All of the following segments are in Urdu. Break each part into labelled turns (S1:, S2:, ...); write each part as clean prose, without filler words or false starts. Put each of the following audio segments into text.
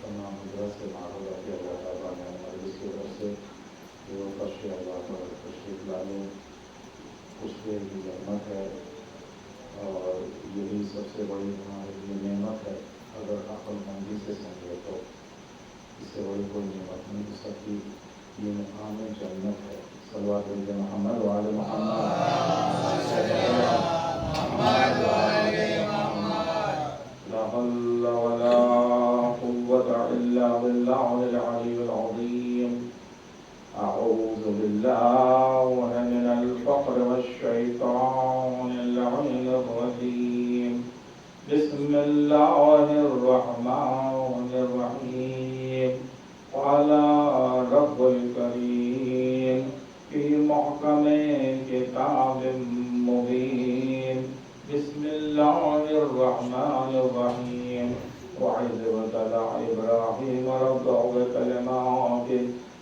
S1: تمام مدرسے معروضہ کے اللہ تعالیٰ نے ہمارے اس کی طرف سے جو فرش اللہ پر تشریف لانے اس کے بھی رحمت ہے اور یہی سب سے بڑی ہماری یہ نعمت ہے. اگر عقل مندی سے سمجھے تو اس سے بڑی کوئی نعمت نہیں ہو سکتی. یہ مقام جنت ہے. صلوات محمد وعلی محمد لا حول ولا قوة إلا بالله العلي العظيم. أعوذ بالله من الفقر والشيطان اللعين الرجيم. بسم الله الرحمن الرحيم. قال رب الكريم في محكم
S2: محكم كتاب مبين بسم الله الرحمن الرحيم وإذ ابتلى إبراهيم ربه بكلمات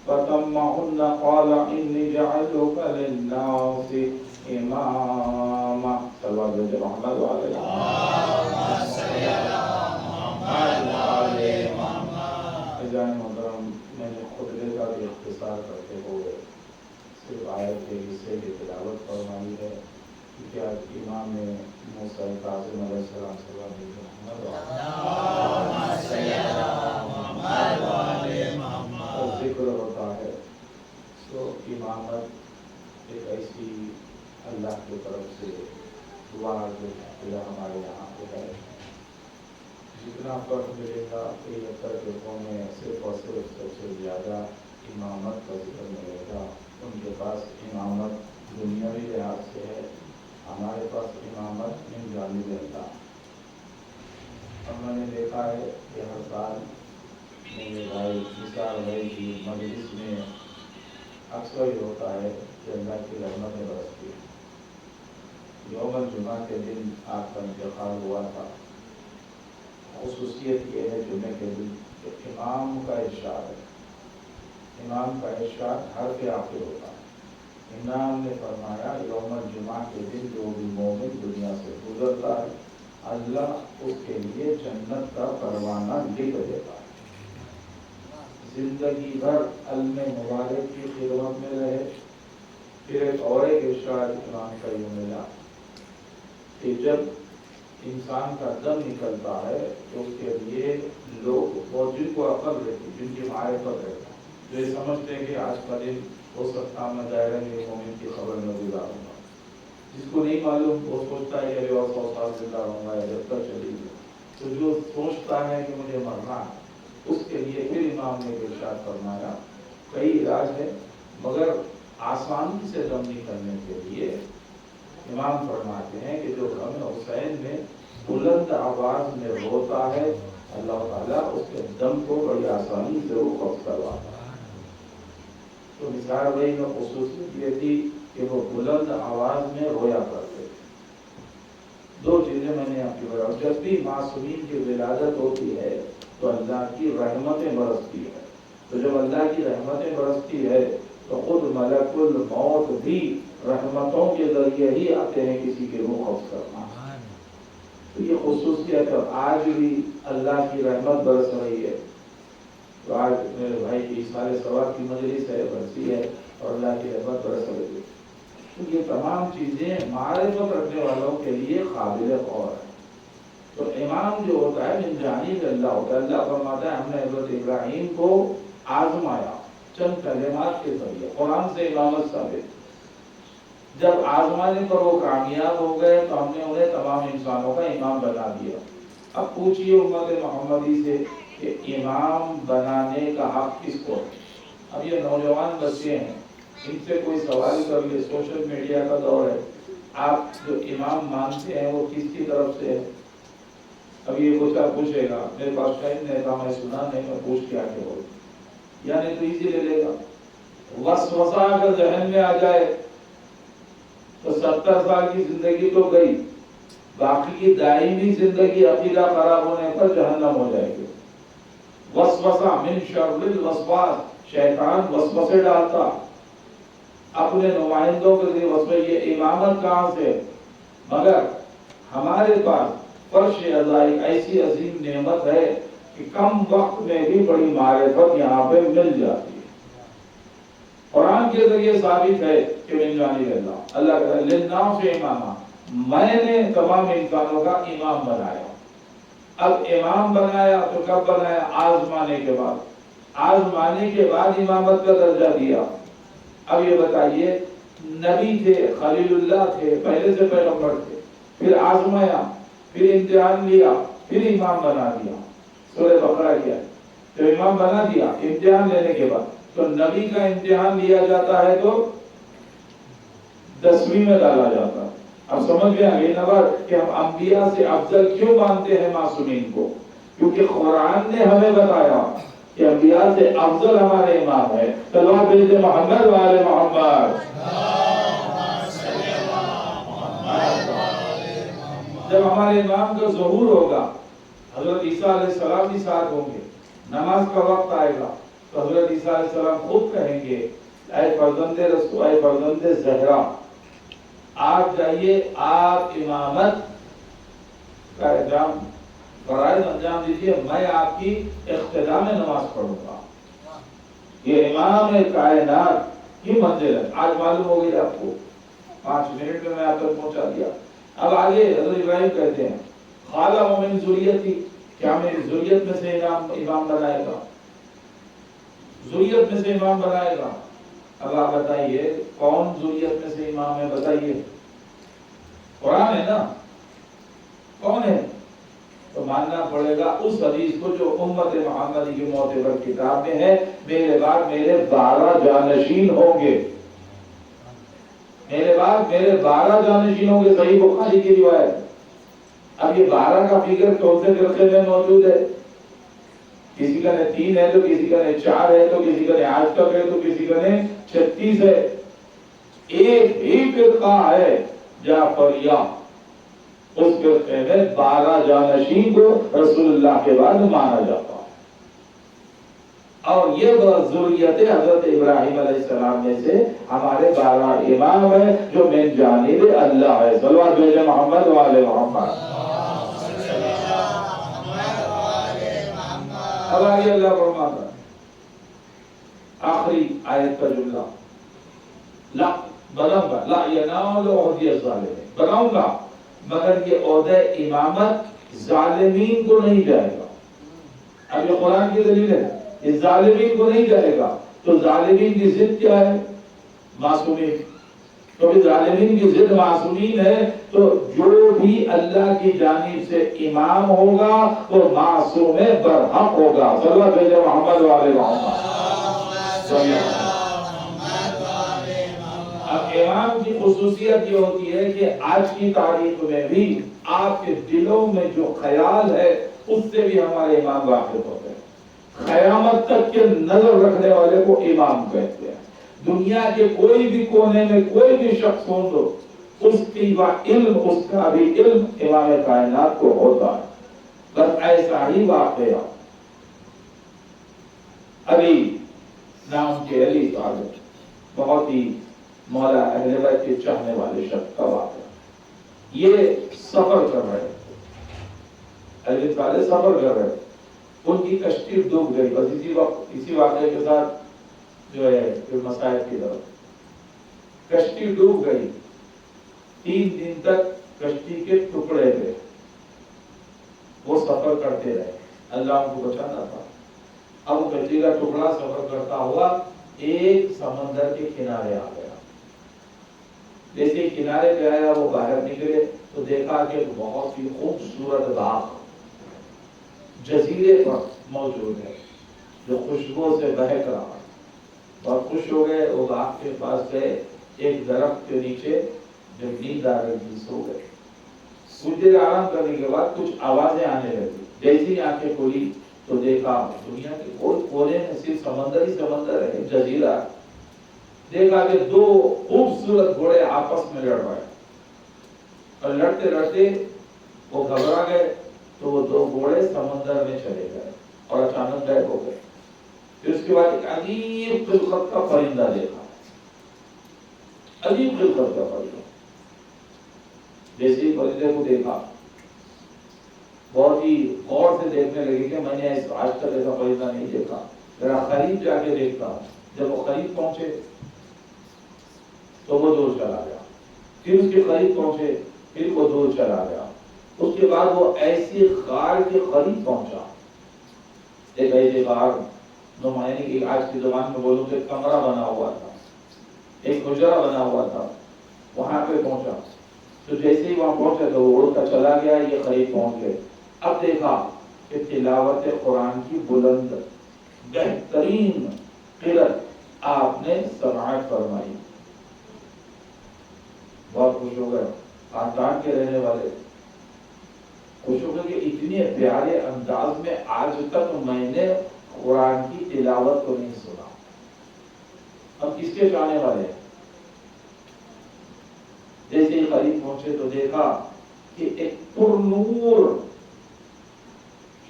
S2: فتمهن قال إني جعلتك للناس إماما صلى الله عليه محمد وعلى محترم میں نے خطبے کا بھی اختصار کرتے ہوئے صرف آیت کے حصے کی تلاوت فرمائی ہے کہ آج امام موسیٰ کاظم علیہ السلام صلی اللہ علیہ وسلم ذکر ہوتا ہے تو امامت ایک ایسی اللہ کی طرف سے دعا جو ہمارے یہاں پہ ہے جتنا فرق ملے گا کئی اتر فرقوں میں صرف اور صرف سب سے زیادہ امامت کا ذکر ملے گا ان کے پاس امامت دنیاوی لحاظ سے ہے ہمارے پاس امامت من جانب اللہ ہم نے دیکھا ہے کہ ہر سال میرے بھائی نثار بھائی کی مجلس میں اکثر ہی ہوتا ہے کہ اللہ کی رحمتیں برستی ہے یوم الجمعہ کے دن آپ کا انتقال ہوا تھا خصوصیت یہ ہے جمعے کے دن کہ امام کا ارشاد ہے امام کا ارشاد ہر کے آخر ہوتا ہے امام نے فرمایا یوم الجمعہ کے دن جو بھی مومن دنیا سے گزرتا ہے اللہ اس کے لیے جنت کا پروانہ لکھ دیتا ہے زندگی بھر علم مبارک کی خدمت میں رہے پھر ایک اور ایک ارشاد امام کا یوں ملا کہ جب انسان کا دم نکلتا ہے تو اس کے لیے لوگ جن کو عقل رہتی جن کی معرفت رہتا جو یہ سمجھتے ہیں کہ آج کا دن ہو سکتا میں دائرہ مومن کی خبر میں گزاروں گا جس کو نہیں معلوم وہ سوچتا ہے کہ ابھی اور 100 سال زندہ رہوں گا یا جب تک چلی گئی تو جو سوچتا ہے کہ مجھے مرنا ہے اس کے لیے پھر امام نے ارشاد فرمایا کئی علاج ہے مگر آسانی سے دم نکلنے کے لیے امام فرماتے ہیں کہ جو غم حسین میں بلند آواز میں روتا ہے اللہ تعالیٰ اس کے دم کو بڑی آسانی سے وہ قبض کرواتا ہے تو نثار بھائی میں خصوصیت یہ تھی کہ وہ بلند آواز میں رویا کرتے تھے دو چیزیں میں نے آپ کی بتاؤں جب بھی معصومین کی ولادت ہوتی ہے تو اللہ کی رحمتیں برستی ہے تو جب اللہ کی رحمتیں برستی ہے تو خود ملک الموت بھی رحمتوں کے ذریعے ہی آتے ہیں کسی کی روح قبض کرنا تو یہ خصوصیت ہے آج بھی اللہ کی رحمت برس رہی ہے تو آج میرے بھائی کی سارے ثواب کی مجلس ہے برسی ہے اور اللہ کی رحمت برس رہی ہے تو یہ تمام چیزیں معرفت رکھنے والوں کے لیے قابل غور ہے تو امام جو ہوتا ہے من جانب اللہ ہوتا ہے اللہ فرماتا ہے ہم نے حضرت ابراہیم کو آزمایا چند کلمات کے ذریعے قرآن سے امامت ثابت جب آزمانے پر وہ کامیاب ہو گئے تو ہم نے انہیں تمام انسانوں کا امام بنا دیا اب پوچھئے امت محمدی سے کہ امام بنانے کا حق کس کو ہے اب یہ نوجوان بچے ہیں ان سے کوئی سوال کر لے سوشل میڈیا کا دور ہے آپ جو امام مانتے ہیں وہ کس کی طرف سے ہے اب یہ بچہ پوچھے گا میرے پاس ٹائم نہیں تھا میں سنا نہیں میں پوچھ کے آگے بول یعنی تو ایزی لے لے گا وسوسہ اگر ذہن میں آ جائے تو 70 سال کی زندگی تو گئی باقی کی دائمی زندگی عقیدہ خراب ہونے پر جہنم ہو جائے گی وسوسہ من شر الوسواس شیطان وسوسے ڈالتا اپنے نمائندوں کے لیے وسوسے یہ امامت کہاں سے مگر ہمارے پاس فرش اللہ ایک ایسی عظیم نعمت ہے کہ کم وقت میں بھی بڑی معرفت یہاں پہ مل جاتی ہے قرآن کے ذریعے ثابت ہے کہ من جانب اللہ اللہ کہتا ہے للناس اماما میں نے تمام انسانوں کا امام بنایا اب امام بنایا تو کب بنایا آزمانے کے بعد امامت کا درجہ دیا اب یہ بتائیے نبی تھے خلیل اللہ تھے پہلے سے پیغمبر تھے پھر آزمایا پھر امتحان لیا پھر امام بنا دیا سورہ بقرہ کیا تو امام بنا دیا امتحان لینے کے بعد تو نبی کا امتحان لیا جاتا ہے تو 10ویں میں ڈالا جاتا ہے اب سمجھ میں آگئی نا بات کہ ہم انبیاء سے افضل کیوں مانتے ہیں معصومین کو کیونکہ قرآن نے ہمیں بتایا کہ انبیاء سے افضل ہمارے امام ہے صلوات محمد وآل محمد جب ہمارے امام کا ظہور ہوگا حضرت عیسیٰ علیہ السلام بھی ساتھ ہوں گے، نماز کا وقت آئے گا تو حضرت عیسیٰ علیہ السلام خود کہیں گے اے فرزند رسول، اے فرزند زہرا، آپ جائیے، آپ امامت کا انجام فرائض انجام دیجیے، میں آپ کی اقتداء میں نماز پڑھوں گا۔ یہ امام کائنات کی منزل ہے۔ آج معلوم ہو گئی آپ کو، 5 منٹ میں آپ تک پہنچا دیا۔ اب آگے حضرت ابراہیم کہتے ہیں خالہ من ذریتی، کیا میری ذریت میں سے امام بنائے گا، ذریت میں سے امام بنائے گا۔ اب آپ بتائیے کون ذریت میں سے امام ہے، بتائیے، قرآن ہے نا، کون ہے؟ تو ماننا پڑے گا اس حدیث کو جو امت محمدی کی معتبر کتاب میں ہے، میرے بعد میرے 12 جانشین ہوں گے، میرے بعد میرے 12 جانشین ہوں گے، صحیح بخاری کی روایت۔ اب یہ 12 کا فگر کون سے فرقے میں موجود ہے؟ کسی کا 3 ہے تو کسی کا 4 ہے تو کسی کا 8 تک ہے تو کسی کا 36 ہے۔ ایک ہی فرقہ ہے جعفریہ، اس فرقے میں 12 جانشین کو رسول اللہ کے بعد مانا جاتا ہے، اور یہ ذریت حضرت ابراہیم علیہ السلام میں سے ہمارے 12 امام ہیں جو من جانب اللہ ہے۔ صلوات بھیجے محمد و آل محمد۔ اب آگے اللہ فرماتا ہے آخری آیت کا جملہ، لا بناؤں گا، لا ینال عہدی الظالمین، بناؤں گا مگر یہ عہدہ امامت ظالمین کو نہیں جائے گا۔ اب یہ قرآن کی دلیل ہے، یہ ظالمین کو نہیں جائے گا۔ تو ظالمین کی ضد کیا ہے؟ معصومین۔ تو ظالمین کی ضد معصومین ہے، تو جو بھی اللہ کی جانب سے امام ہوگا وہ معصوم برحق ہوگا۔ صلی اللہ علیہ محمد و آل محمد۔ اب امام کی خصوصیت یہ ہوتی ہے کہ آج کی تاریخ میں بھی آپ کے دلوں میں جو خیال ہے اس سے بھی ہمارے امام واقف ہوتے ہیں۔ قیامت تک کے نظر رکھنے والے کو امام کہتے ہیں۔ دنیا کے کوئی بھی کونے میں کوئی بھی شخص ہو تو اس کی علم، اس کا بھی علم امام کائنات کو ہوتا ہے۔ بس ایسا ہی واقعہ علی نام کے علی صاحب، بہت ہی مولا اہل بیت کے چاہنے والے شخص کا واقعہ۔ یہ سفر کر رہے، علی صاحب سفر کر رہے، ان کی کشتی ڈوب گئی۔ بس اسی واقعے کے ساتھ جو ہے پھر مسائل کی طرف، کشتی ڈوب گئی، 3 دن تک کشتی کے ٹکڑے تھے، وہ سفر کرتے رہے، اللہ ان کو بچانا تھا۔ اب وہ کشتی کا ٹکڑا سفر کرتا ہوا ایک سمندر کے کنارے آ گیا۔ جیسے ہی کنارے پہ آیا وہ باہر نکلے تو دیکھا کہ بہت ہی خوبصورت باغ جزیرے پر موجود ہے جو خوشبو سے بہک رہا ہے۔ بہت خوش ہو گئے، وہ باغ کے پاس گئے، ایک درخت کے نیچے جب نیند آ رہی تھی سو گئے۔ کچھ دیر آرام کرنے کے بعد کچھ آوازیں آنے لگی، جیسی آنکھیں کھولی تو دیکھا دنیا کے کوئی کونے میں صرف سمندر ہی سمندر ہے، جزیرہ۔ دیکھا کہ 2 خوبصورت گھوڑے آپس میں لڑ رہے، اور لڑتے لڑتے وہ گھبرا گئے تو وہ 2 گھوڑے سمندر میں چلے گئے اور اچانک غائب ہو گئے۔ پھر اس کے بعد ایک عجیب خلقت کا پرندہ دیکھا، عجیب خلقت کا پرندہ۔ جیسے ہی پرندے کو دیکھا بہت ہی غور سے دیکھنے لگے کہ میں نے آج تک ایسا پرندہ نہیں دیکھا، ذرا قریب جا کے دیکھتا ہوں۔ جب وہ قریب پہنچے تو وہ دور چلا گیا، پھر اس کے قریب پہنچے پھر وہ دور چلا گیا۔ اس کے بعد وہ ایسی غار کے قریب پہنچا، ایک ایسے غار نمائنی کی آج کی زبان میں بولوں کہ کمرہ بنا ہوا تھا، ایک حجرہ بنا ہوا تھا، وہاں پہ پہنچا۔ تو جیسے ہی وہاں پہنچا تو وہ اڑتا چلا گیا، یہ قریب پہنچ گئے۔ اب دیکھا کہ تلاوت قرآن کی بلند بہترین قرأت آپ نے سماعت فرمائی۔ بہت خوش ہو گئے، خاندان کے رہنے والے خوش ہو گئے کہ اتنے پیارے انداز میں آج تک میں نے قرآن کی تلاوت کو نہیں سنا۔ اب کس کے چاہنے والے ہیں؟ جیسے ہی قریب پہنچے تو دیکھا کہ ایک پرنور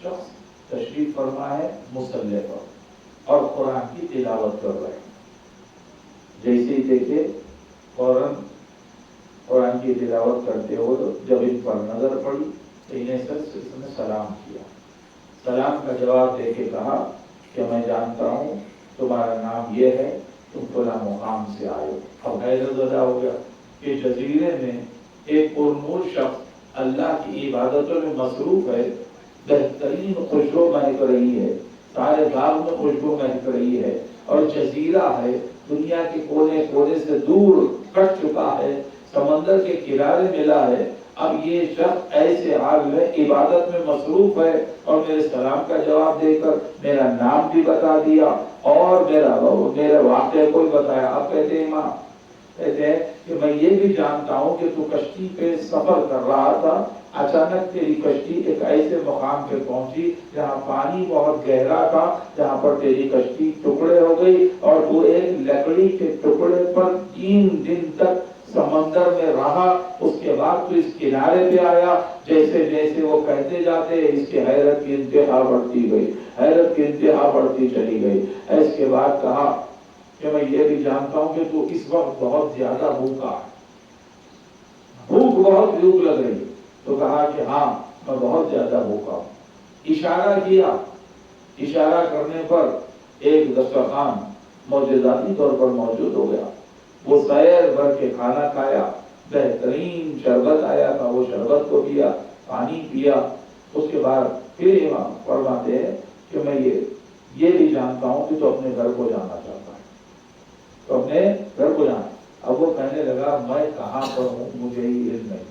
S2: شخص تشریف فرما ہے مصلی پر اور قرآن کی تلاوت کر رہے ہیں. جیسے ہی دیکھے فوراً قرآن کی تلاوت کرتے ہو تو جب ان پر نظر پڑی تو انہیں اس نے سلام کیا. سلام کا جواب دے کے کہا کہ میں جانتا ہوں تمہارا نام یہ ہے, تم فلاں مقام سے آئے ہو. اب حیرت زدہ ہو گیا کہ جزیرے میں ایک پرنور شخص اللہ کی عبادتوں میں مصروف ہے, بہترین خوشبو مہک رہی ہے, سارے باغ میں خوشبو مہک رہی ہے, اور جزیرہ ہے, دنیا کے کونے کونے سے دور کٹ چکا ہے, سمندر کے کنارے ملا ہے. اب یہ شخص ایسے حال میں عبادت میں مصروف ہے اور میرے سلام کا جواب دے کر میرا نام بھی بتا دیا اور میرا واقعہ کوئی بتایا. آپ کہتے ہیں امام, کہتے ہیں کہ میں یہ بھی جانتا ہوں کہ تو کشتی پہ سفر کر رہا تھا, اچانک تیری کشتی ایک ایسے مقام پہ پہنچی جہاں پانی بہت گہرا تھا, جہاں پر تیری کشتی ٹکڑے ہو گئی اور تو ایک لکڑی کے ٹکڑے پر 3 دن تک سمندر میں رہا. اس کے بعد تو اس کنارے پہ آیا. جیسے جیسے وہ کہتے جاتے اس کی حیرت کی انتہا بڑھتی گئی, حیرت کی انتہا بڑھتی چلی گئی. اس کے بعد کہا کہ میں یہ بھی جانتا ہوں کہ تو اس وقت بہت زیادہ بھوکا ہے, بہت بھوک لگ رہی. تو کہا کہ ہاں میں بہت زیادہ بھوکا ہوں. اشارہ کیا, اشارہ کرنے پر ایک دسترخوان معجزاتی طور پر موجود ہو گیا. وہ سیر بھر کے کھانا کھایا, بہترین شربت آیا تھا, وہ شربت کو پیا, پانی پیا. اس کے بعد پھر امام فرماتے ہیں کہ میں یہ بھی جانتا ہوں کہ تو اپنے گھر کو جانا چاہتا ہے, تو اپنے گھر کو جانا. اب وہ کہنے لگا میں کہاں پر ہوں مجھے ہی علم نہیں,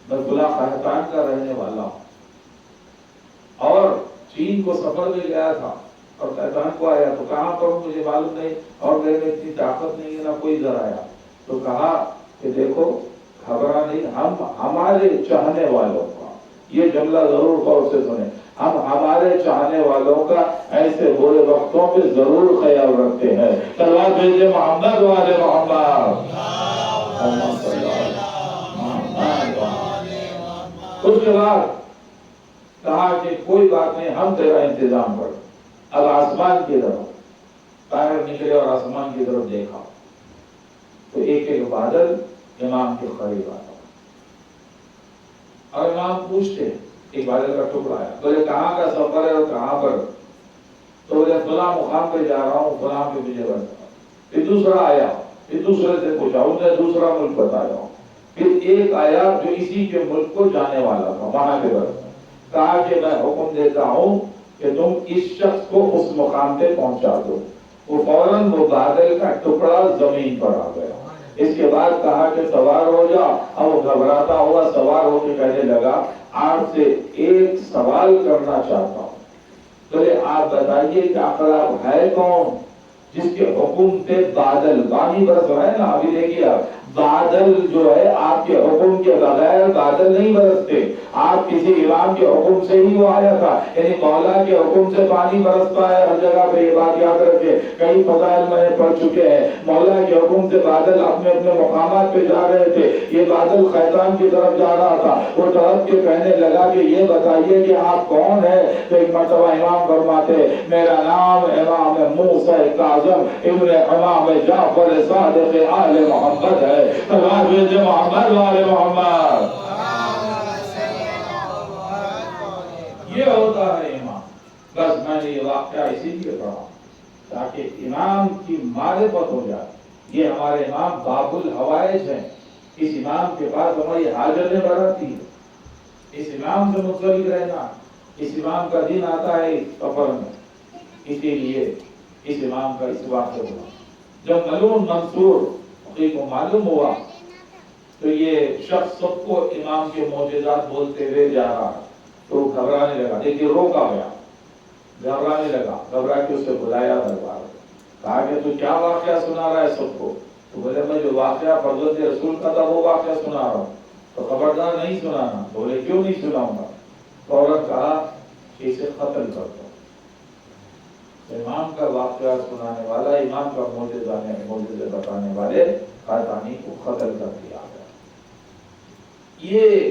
S2: میں فلاں خاندان کا رہنے والا ہوں اور چین کو سفر میں گیا تھا اور قحطان کو آیا, تو کہاں پر ہوں مجھے معلوم نہیں, اور میرے میں اتنی طاقت نہیں ہے نہ کوئی ذرا آیا. تو کہا کہ دیکھو گھبرا نہیں, ہم ہمارے چاہنے والوں کا, یہ جملہ ضرور غور سے سنیں, ہم ہمارے چاہنے والوں کا ایسے برے وقتوں پہ ضرور خیال رکھتے ہیں. صلوات بھیجے محمد والے محمد. اس کے بعد کہا کہ کوئی بات نہیں, ہم تیرا انتظام کر. اب آسمان کی طرف طائر نکلے اور آسمان کی طرف دیکھا تو ایک ایک بادل امام کے قریب آتا, اور امام پوچھتے ایک بادل کا ٹکڑا آیا, بولے کہاں کا سفر ہے اور کہاں پر؟ تو بولے فلاں مقام پہ جا رہا ہوں, فلاں پہ مجھے بتا. پھر دوسرا آیا, پھر دوسرے سے پوچھا, انہیں دوسرا ملک بتایا. پھر ایک آیا جو اسی کے ملک کو جانے والا تھا, وہاں کے بارے میں کہا کہ میں حکم دیتا ہوں کہ تم اس شخص کو اس مقام پہ پہنچا دو. وہ فوراً وہ بادل کا ٹکڑا زمین پر آ گیا. اس کے بعد کہا کہ سوار ہو جا. اب وہ گھبراتا ہوا سوار ہو کے کہنے لگا آپ سے ایک سوال کرنا چاہتا ہوں. بولے آپ بتائیے کہ اقرب ہے کون جس کے حکم پہ بادل پانی برس رہا ہے نا؟ ابھی دیکھیے آپ, بادل جو ہے آپ کے حکم کے بغیر بادل نہیں برستے, آپ کسی امام کے حکم سے ہی وہ آیا تھا. یعنی مولا کے حکم سے پانی برستا ہے ہر جگہ پہ, یہ بات یاد رکھے. کئی فضائل میں نے پڑھ چکے ہیں, مولا کے حکم سے بادل اپنے اپنے مقامات پہ جا رہے تھے. یہ بادل قحطان کی طرف جا رہا تھا, وہ طرف کے کہنے لگا کہ یہ بتائیے کہ آپ کون ہے؟ تو ایک مرتبہ امام فرماتے میرا نام امام موسیٰ کاظم ابن امام جعفر صادق آل محمد ہے. سلام بھیجے محمد والے محمد. یہ ہوتا ہے امام. بس میں نے یہ واقعہ اسی لیے پڑھا تاکہ امام کی معرفت ہو جائے. یہ ہمارے امام باب الحوائج ہیں. اس امام کے پاس ہماری حاجتیں بڑھتی ہیں. اس امام سے منسلک رہنا, اس امام کا دن آتا ہے اس سفر میں. اسی لیے اس امام کا اس واقعہ ہوا. جب ملعون منصور کو معلوم ہوا تو یہ شخص سب کو امام کے معجزات بولتے ہوئے جا رہا, تو گھبرانے لگا. دیکھیے روکا گیا, گھبرانے لگا. گھبرا کے اسے بلایا دربار, کہا کہ تو کیا واقعہ سنا رہا ہے سب کو؟ تو بولے میں جو واقعہ فرزند رسول کا تھا وہ واقعہ سنا رہا ہوں. تو خبردار نہیں سنانا. بولے کیوں نہیں سناؤں گا؟ فوراً کہا کہ اسے قتل کر دو. امام کا واقعہ سنانے والا, امام کا معجزے بتانے والے قحطانی کو قتل کر دیا گیا. یہ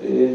S2: 3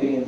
S2: 3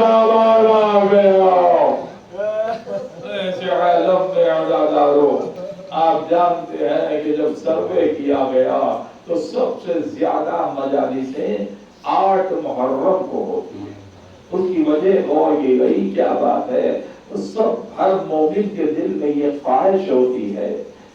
S2: شابان آ گیا۔ ایسے عالم میں عزادارو، آپ جانتے ہیں کہ جب سروے کیا گیا تو سب سے زیادہ مجالسیں 8 محرم کو ہوتی ہیں۔ اس کی وجہ غور کی گئی کیا بات ہے، تو سب ہر مومن کے دل میں یہ خواہش ہوتی ہے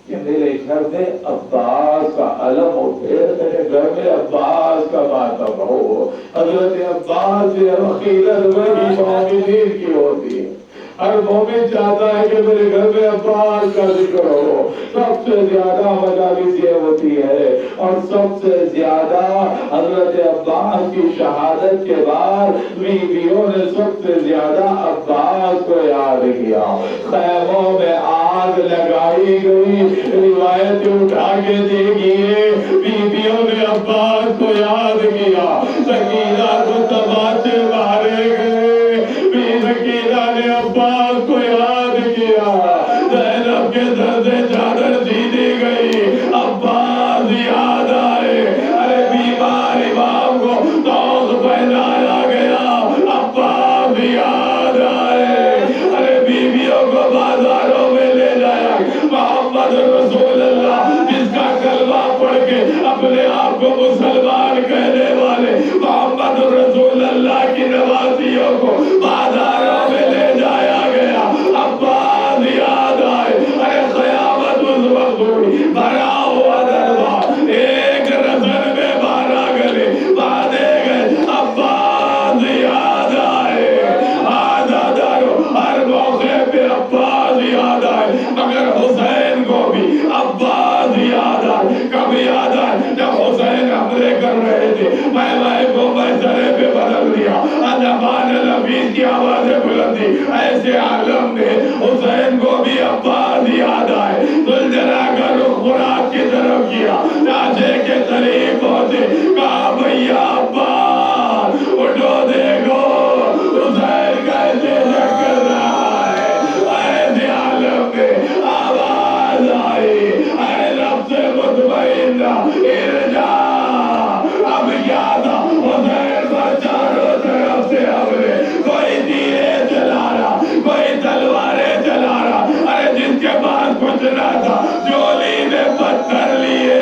S2: کہ میرے گھر میں عباس کا علم اٹھے، میرے گھر میں عباس کا ماتم ہو۔ حضرت عباس کی عقیدت وہی مومنین کی ہوتی ہے۔ ہر مومن چاہتا ہے کہ میرے گھر میں عباس کا ذکر ہو۔ سب سے زیادہ مجالس یہ ہوتی ہے، اور سب سے زیادہ حضرت عباس کی شہادت کے بعد بیویوں نے سب سے زیادہ عباس کو یاد کیا۔ خیموں میں آگ لگائی گئی، روایت اٹھا کے دیکھیے، بیویوں نے عباس کو یاد کیا۔ سکینہ کو تماچے مارے گئے، سکینہ نے عباس کو یاد کیا۔ زینب کے سر سے چادر سیدھی گئی، عباس یاد آئے۔ ارے بیمار امام کو توق پہنایا گیا، عباس یاد آئے۔ ارے بیویوں کو بازاروں میں لے جایا، محمد رسول اللہ جس کا کلمہ پڑھ کے اپنے آپ کو مسلمان کہنے والے محمد رسول اللہ کی نوازیوں کو بازاروں میں لے جایا گیا، عباس یاد آئے۔ ارے قیامت اس وقت ہوئی، بھرا ہوا دربار، ایک رسن میں 12 گلے باندھے گئے، عباس یاد آئے۔ آزادارو، ہر موقع پہ عباس یاد آئے، مگر حسین کو بھی عباس یاد آئے۔ کب یاد آئے؟ جب حسین حملے کر رہے تھے، میں کو سرے پہ بدل دیا، زبان لفیظ کی آوازیں بلندی، ایسے عالم میں حسین کو بھی عباس یاد آئے۔ زلجلہ کا رخ فرات کی طرف کیا، چاچے کے قریب پہنچے، کہا بھیا عباس اٹھو دیکھو حسین کیسے جگ کر رہا ہے۔ ایسے عالم میں آواز آئی، اے نفس مطمئنہ ارجع۔ اب یاد حسین پر چاروں طرف سے حملے، کوئی تیریں چلا رہا، کوئی تلواریں چلا رہا۔ ارے جس کے پاس کچھ نہ تھا، جولی میں پتھر لیے،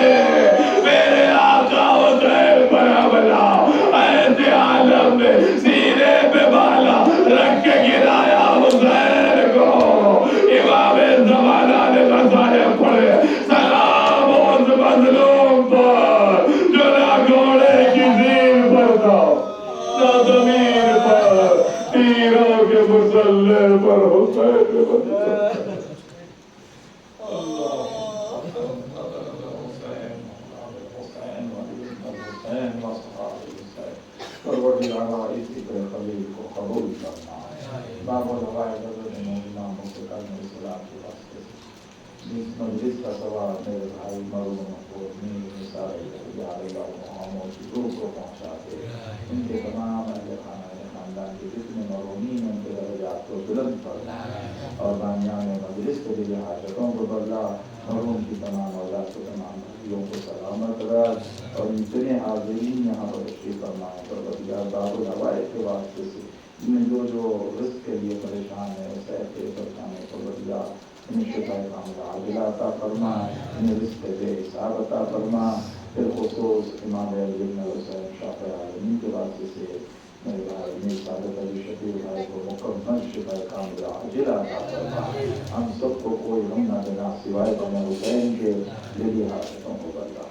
S2: میرے آقا حسین پر حملہ۔ ایسے عالم میں سینے پہ بالا رکھ کے گرایا حسین کو۔ امام زمانہ نے مسائل پڑھے، سلام اس مظلوم پر جو نہ گھوڑے کی زین پر تھا، نہ زمین پر، تیروں کے مسلح پر حسین کے مسلح۔ پروردگارہ اسی طرح خلیل کو قبول کرنا، باب الغائب حضرت امام حسین علیہ السلام کے واسطے سے اس مجلس کا ثواب میرے بھائی مرحوم کو نثار یا اللہ محمد کی روح کو پہنچا دے، ان کے تمام اہل خاندان کے جتنے مرحومین ان کے درجات کو بلند فرما، اور بانیان مجلس کے لیے حاجتوں کو بدلا، مرحوم کی تمام اولاد کو تمام بھائیوں کو سلامت رکھ، اور اتنے حاضرین یہاں پر تشریف فرمائے پروردگار باب الغائب کے واسطے سے انہیں جو رزق کے لیے پریشان ہے، صحت کے پریشان ہے، پروردگار انہیں شفا کاملہ عاجلہ عطا فرما، انہیں رزق بے حساب عطا فرما۔ بالخصوص امام ابن حسین شاہ عالمین کے واسطے سے میرے بھائی میر سعادت علی شفیع بھائی کو مکمل شفا کاملہ عاجلہ عطا فرما۔ ہم سب کو کوئی غم نہ دینا سوائے بن حسین کے، دلی حاجتوں کو بدلا۔